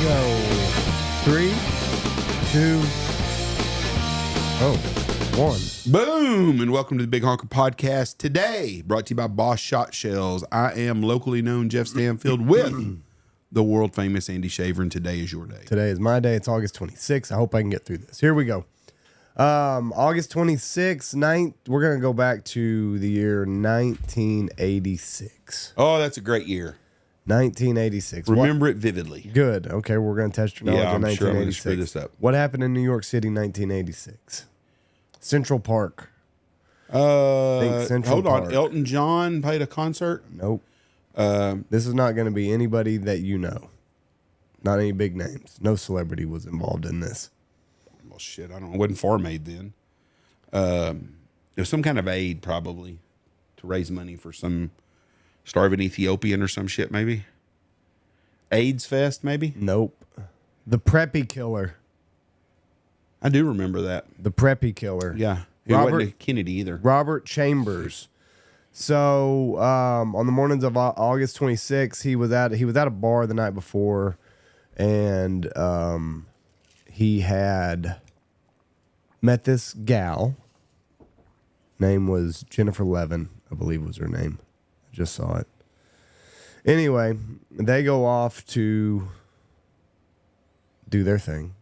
go. 3, 2, 1. Boom! And welcome to the Big Honker Podcast. Today, brought to you by Boss Shot Shells. I am locally known Jeff Stanfield with the world famous Andy Shaver, and today is your day. Today is my day. It's August 26th. I hope I can get through this. Here we go. August 26th, we're going to go back to the year 1986. Oh, that's a great year. 1986. Remember it vividly. Good. Okay, we're going to test your knowledge Yeah, in I'm sure I'm going to 1986. screw this up. What happened in New York City in 1986? Central Park. Central Hold on. Park. Elton John played a concert? Nope. This is not going to be anybody that you know. Not any big names. No celebrity was involved in this. Well, shit, I don't know. It wasn't Farm Aid then. It was some kind of aid, probably, to raise money for some starving Ethiopian or some shit, maybe. AIDS Fest, maybe? Nope. The Preppy Killer. I do remember that. The Preppy Killer. Yeah. It wasn't a Kennedy either. Robert Chambers. So on the mornings of August 26th, he was at a bar the night before, and he had met this gal. Name was Jennifer Levin, I believe was her name. I just saw it. Anyway, they go off to do their thing,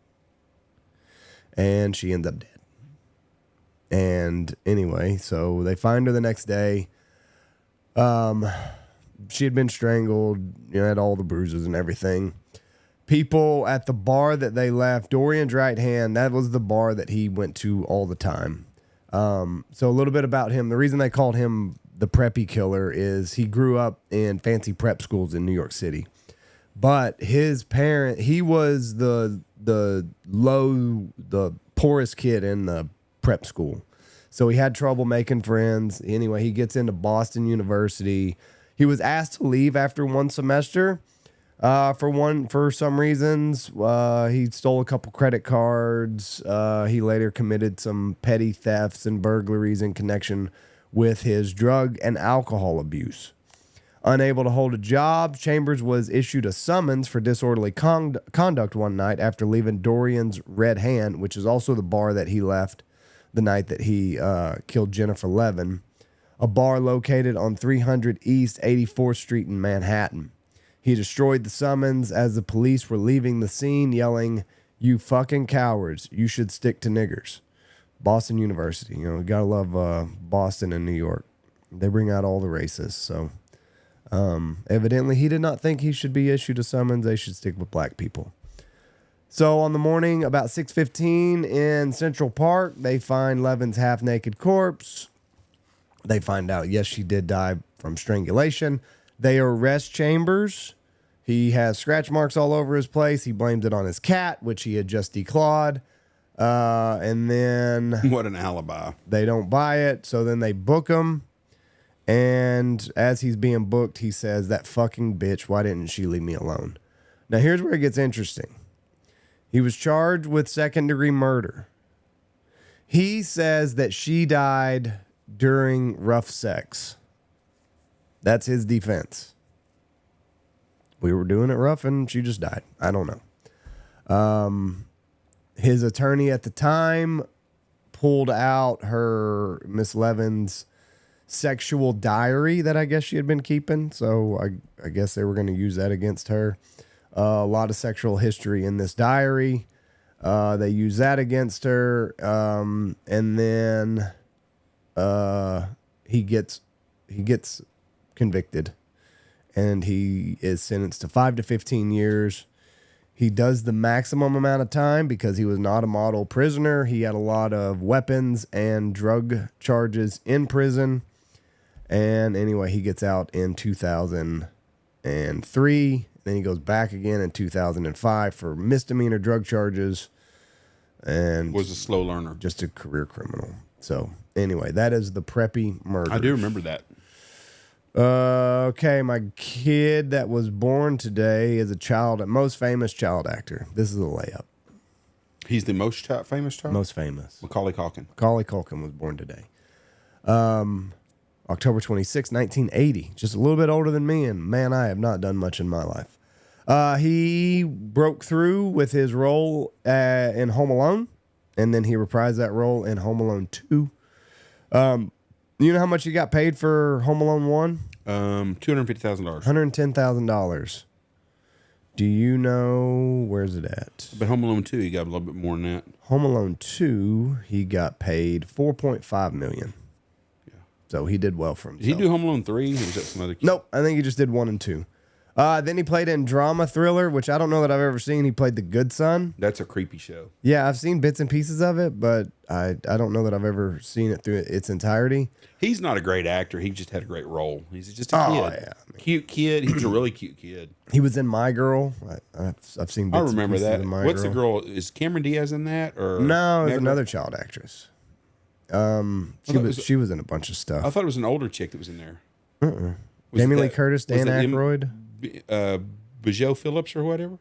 and she ends up dead. And anyway, so they find her the next day. She had been strangled, had all the bruises and everything. People at the bar that they left, Dorian's right hand, that was the bar that he went to all the time. So a little bit about him. The reason they called him the Preppy Killer is he grew up in fancy prep schools in New York City. But his parent, he was the poorest kid in the prep school. So he had trouble making friends. Anyway, he gets into Boston University. He was asked to leave after one semester for some reasons. He stole a couple credit cards. He later committed some petty thefts and burglaries in connection with his drug and alcohol abuse. Unable to hold a job, Chambers was issued a summons for disorderly conduct one night after leaving Dorian's Red Hand, which is also the bar that he left the night that he killed Jennifer Levin, a bar located on 300 East 84th Street in Manhattan. He destroyed the summons as the police were leaving the scene, yelling, "You fucking cowards, you should stick to niggers." Boston University, you gotta love Boston and New York. They bring out all the racists, so... evidently, he did not think he should be issued a summons. They should stick with black people. So on the morning, about 6:15 in Central Park, they find Levin's half-naked corpse. They find out, yes, she did die from strangulation. They arrest Chambers. He has scratch marks all over his place. He blames it on his cat, which he had just declawed. And then... What an alibi. They don't buy it, so then they book him. And as he's being booked, he says, "That fucking bitch, why didn't she leave me alone?" Now, here's where it gets interesting. He was charged with second-degree murder. He says that she died during rough sex. That's his defense. We were doing it rough, and she just died. I don't know. His attorney at the time pulled out her, Miss Levin's, sexual diary that I guess she had been keeping. So I guess they were going to use that against her. A lot of sexual history in this diary. They use that against her. And then he gets convicted, and he is sentenced to 5 to 15 years. He does the maximum amount of time because he was not a model prisoner. He had a lot of weapons and drug charges in prison. And anyway, he gets out in 2003. Then he goes back again in 2005 for misdemeanor drug charges. And Was a slow learner. Just a career criminal. So anyway, that is the Preppy murder. I do remember that. Okay, my kid that was born today is a most famous child actor. This is a layup. He's the most famous child? Most famous. Macaulay Culkin. Macaulay Culkin was born today. October 26, 1980. Just a little bit older than me, and man, I have not done much in my life. He broke through with his role in Home Alone, and then he reprised that role in Home Alone 2. You know how much he got paid for Home Alone 1? $250,000. $110,000. Do you know, where's it at? But Home Alone 2, he got a little bit more than that. Home Alone 2, he got paid $4.5 million. Yeah. So he did well for himself. Did he do Home Alone 3? Or was that some other kid? Nope, I think he just did 1 and 2. Then he played in Drama Thriller, which I don't know that I've ever seen. He played the good son. That's a creepy show. Yeah, I've seen bits and pieces of it, but I don't know that I've ever seen it through its entirety. He's not a great actor. He just had a great role. He's just a kid. Yeah. Cute kid. He was a really cute kid. He was in My Girl. I've seen bits I remember and pieces that. of My What's Girl. the girl? Is Cameron Diaz in that? Or No, it was never? another child actress. She was in a bunch of stuff. I thought it was an older chick that was in there. Was Jamie it Lee that- Curtis, was Dan it Aykroyd. Bijou Phillips or whatever?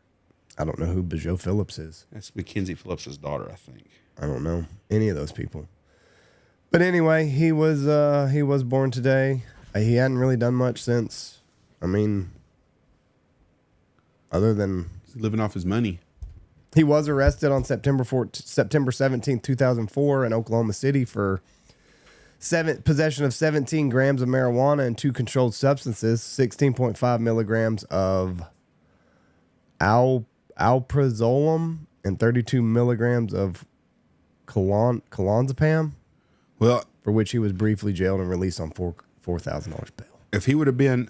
I don't know who Bijou Phillips is. That's Mackenzie Phillips' daughter, I think. I don't know any of those people. But anyway, he was born today. He hadn't really done much since. I mean, other than He's living off his money. he was arrested on September 17th, 2004 in Oklahoma City for possession of 17 grams of marijuana and 2 controlled substances, 16.5 milligrams of alprazolam and 32 milligrams of clonazepam, Well, for which he was briefly jailed and released on $4,000 bail. if he would have been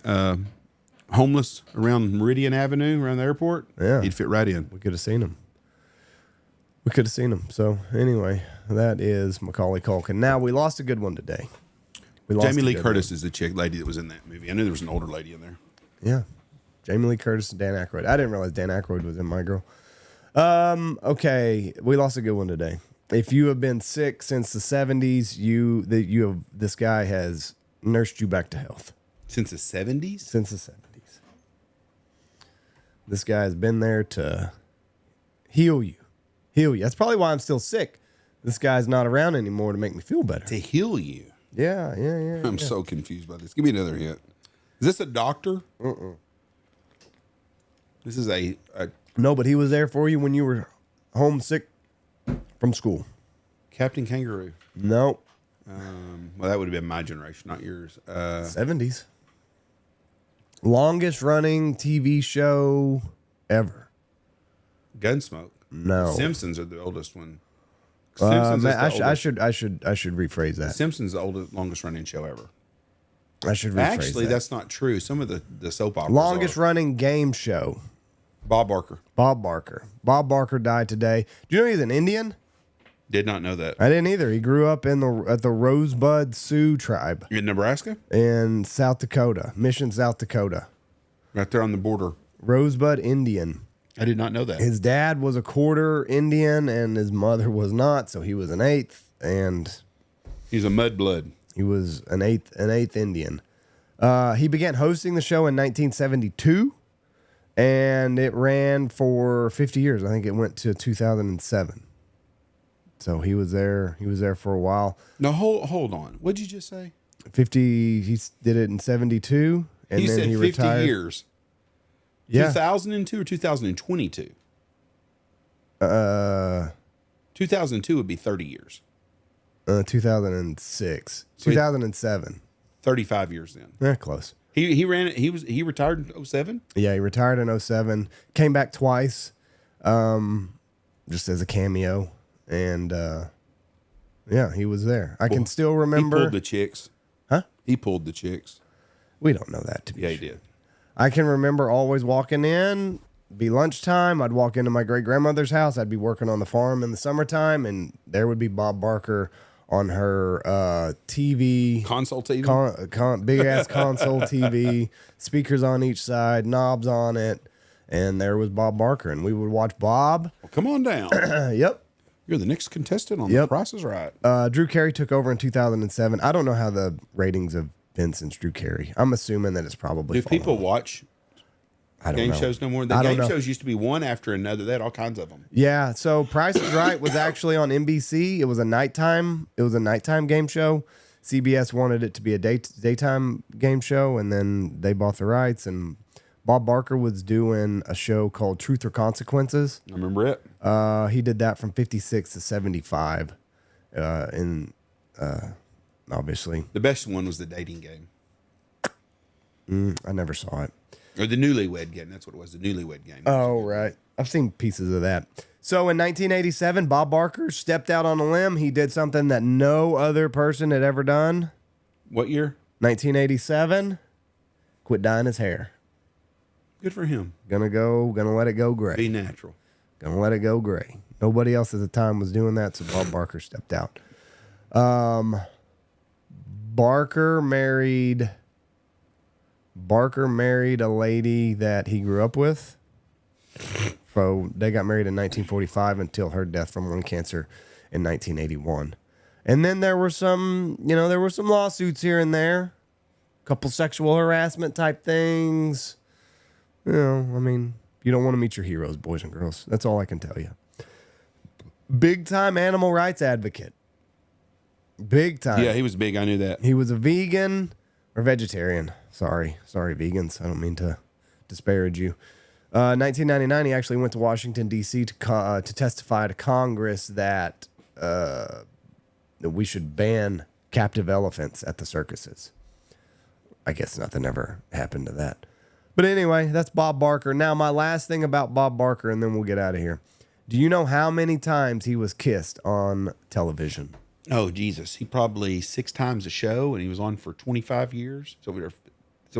homeless around Meridian Avenue, around the airport, Yeah. he'd fit right in. We could have seen him. So anyway, that is Macaulay Culkin. Now, we lost a good one today. Jamie Lee Curtis is the chick lady that was in that movie. I knew there was an older lady in there. Yeah. Jamie Lee Curtis and Dan Aykroyd. I didn't realize Dan Aykroyd was in My Girl. Okay, we lost a good one today. If you have been sick since the 70s, this guy has nursed you back to health. Since the 70s? Since the 70s. This guy has been there to heal you. That's probably why I'm still sick. This guy's not around anymore to make me feel better. To heal you. Yeah. I'm so confused by this. Give me another hint. Is this a doctor? This is a No, but he was there for you when you were homesick from school. Captain Kangaroo. No. Well, that would have been my generation, not yours. 70s. Longest running TV show ever. Gunsmoke. No. Simpsons are the oldest one. I Simpsons should rephrase that. Simpsons is the oldest, longest running show ever. I should rephrase Actually, that. that's not true. Some of the soap operas Longest are. running game show. Bob Barker. Bob Barker died today. Do you know he's an Indian? Did not know that. I didn't either. He grew up at the Rosebud Sioux tribe In Nebraska? in South Dakota, Mission, South Dakota. Right there on the border. Rosebud Indian. I did not know that. His dad was a quarter Indian and his mother was not, so he was an eighth, and He's a mudblood. he was an eighth Indian. He began hosting the show in 1972, and it ran for 50 years. I think it went to 2007. So he was there. He was there for a while. No, hold on. What'd you just say? 50. He did it in 72, and He then said he 50 retired. years. Yeah. 2002 or 2022? 2002 would be 30 years. 2006, 2007. 35 years then. Yeah, close. He retired in 07? Yeah, he retired in 07. Came back twice, just as a cameo, and yeah, he was there. I can still remember. He pulled the chicks. Huh? He pulled the chicks. We don't know that to be Yeah, he sure. did. I can remember always walking in, be lunchtime. I'd walk into my great grandmother's house. I'd be working on the farm in the summertime, and there would be Bob Barker on her TV, Console TV? big ass console TV, speakers on each side, knobs on it, and there was Bob Barker, and we would watch Bob. Well, come on down. Yep. You're the next contestant on Yep. The Price is Right. Drew Carey took over in 2007. I don't know how the ratings have been since Drew Carey. I'm assuming that it's probably Do people watch I don't game know. shows no more? The I don't game know. shows used to be one after another. They had all kinds of them. Yeah, so Price is Right was actually on NBC. It was a nighttime game show. CBS wanted it to be a daytime game show, and then they bought the rights, and Bob Barker was doing a show called Truth or Consequences. I remember it. He did that from 56 to 75. Obviously. The best one was the dating game. I never saw it. Or the newlywed game. That's what it was. The newlywed game. Oh, right. I've seen pieces of that. So in 1987, Bob Barker stepped out on a limb. He did something that no other person had ever done. What year? 1987. Quit dyeing his hair. Good for him. Gonna let it go gray. Be natural. Gonna let it go gray. Nobody else at the time was doing that, so Bob Barker stepped out. Barker married a lady that he grew up with. So they got married in 1945 until her death from lung cancer in 1981. And then there were some lawsuits here and there. A couple sexual harassment type things. You don't want to meet your heroes, boys and girls. That's all I can tell you. Big time animal rights advocate. Big time. Yeah, he was big. I knew that. He was a vegan or vegetarian. Sorry, vegans. I don't mean to disparage you. 1999, he actually went to Washington, D.C. to testify to Congress that we should ban captive elephants at the circuses. I guess nothing ever happened to that. But anyway, that's Bob Barker. Now, my last thing about Bob Barker, and then we'll get out of here. Do you know how many times he was kissed on television? Oh, Jesus. He probably 6 times a show, and he was on for 25 years. So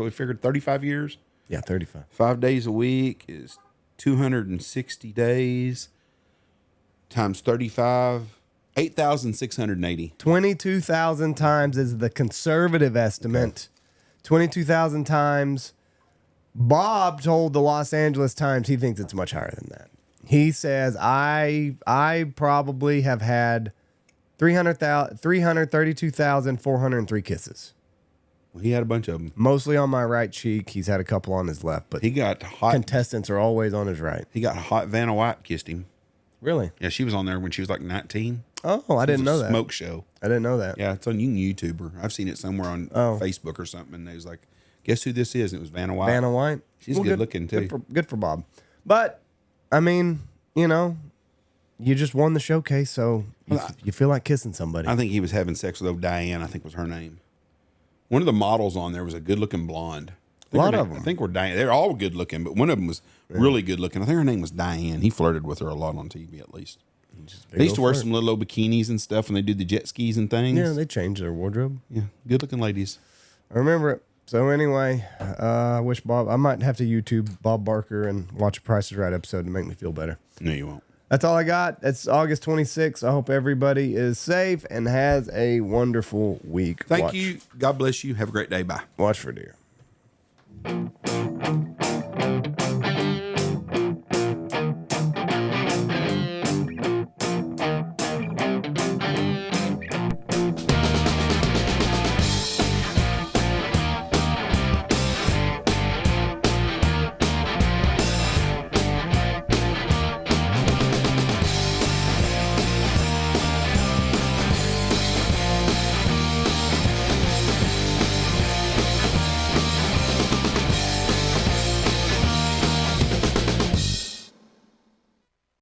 we figured 35 years. Yeah, 35. 5 days a week is 260 days times 35, 8,680. 22,000 times is the conservative estimate. Okay. 22,000 times. Bob told the Los Angeles Times he thinks it's much higher than that. He says, I probably have had 332,403 kisses. Well, he had a bunch of them. Mostly on my right cheek. He's had a couple on his left, but he got hot. Contestants are always on his right. He got hot. Vanna White kissed him. Really? Yeah, she was on there when she was like 19. Oh, I didn't know that. Smoke show. I didn't know that. Yeah, it's on YouTube. I've seen it somewhere on Facebook or something. And they was like, guess who this is? And it was Vanna White. Vanna White. She's good looking too. Good for Bob. But, you just won the showcase, so you feel like kissing somebody. I think he was having sex with old Diane, I think was her name. One of the models on there was a good-looking blonde. A lot of them. I think we're Diane. They're all good-looking, but one of them was really good-looking. I think her name was Diane. He flirted with her a lot on TV, at least. They used to wear some little bikinis and stuff, and they do the jet skis and things. Yeah, they changed their wardrobe. Yeah, good-looking ladies. I remember it. So anyway, I wish Bob... I might have to YouTube Bob Barker and watch a Price is Right episode to make me feel better. No, you won't. That's all I got. It's August 26th. I hope everybody is safe and has a wonderful week. Thank you. God bless you. Have a great day. Bye. Watch for deer.